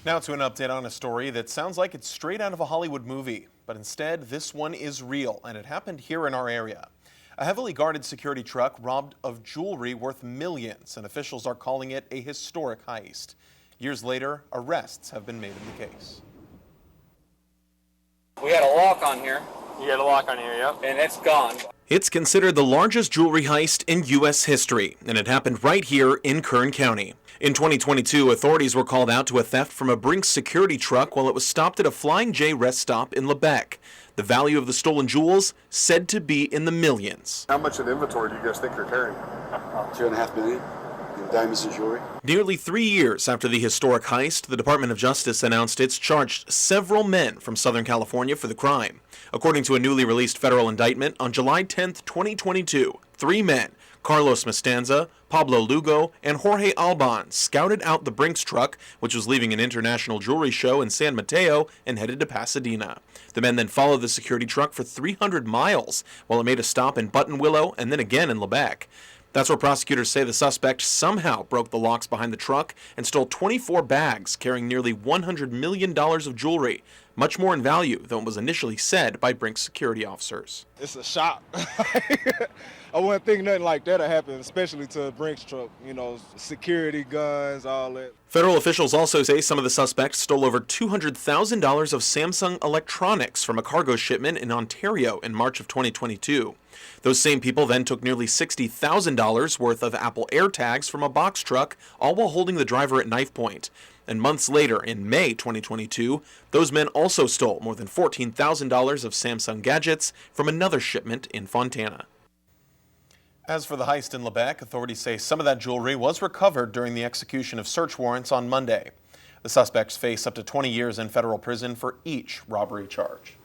Now to an update on a story that sounds like it's straight out of a Hollywood movie, but instead this one is real and it happened here in our area. A heavily guarded security truck robbed of jewelry worth millions, and officials are calling it a historic heist. Years later, arrests have been made in the case. We had a lock on here. You got a lock on here, yep. And it's gone. It's considered the largest jewelry heist in U.S. history, and it happened right here in Kern County. In 2022, authorities were called out to a theft from a Brinks security truck while it was stopped at a Flying J rest stop in Lebec. The value of the stolen jewels said to be in the millions. How much of inventory do you guys think you're carrying? $2.5 million in diamonds and jewelry. Nearly 3 years after the historic heist, the Department of Justice announced it's charged several men from Southern California for the crime. According to a newly released federal indictment, on July 10, 2022, 3 men, Carlos Mestanza, Pablo Lugo, and Jorge Alban, scouted out the Brinks truck, which was leaving an international jewelry show in San Mateo and headed to Pasadena. The men then followed the security truck for 300 miles while it made a stop in Buttonwillow and then again in Lebec. That's where prosecutors say the suspect somehow broke the locks behind the truck and stole 24 bags carrying nearly $100 million of jewelry, much more in value than what was initially said by Brinks security officers. It's a shock. I wouldn't think nothing like that would happen, especially to a Brinks truck, you know, security, guns, all that. Federal officials also say some of the suspects stole over $200,000 of Samsung electronics from a cargo shipment in Ontario in March of 2022. Those same people then took nearly $60,000 worth of Apple AirTags from a box truck, all while holding the driver at knife point. And months later, in May 2022, those men also stole more than $14,000 of Samsung gadgets from another shipment in Fontana. As for the heist in Lebec, authorities say some of that jewelry was recovered during the execution of search warrants on Monday. The suspects face up to 20 years in federal prison for each robbery charge.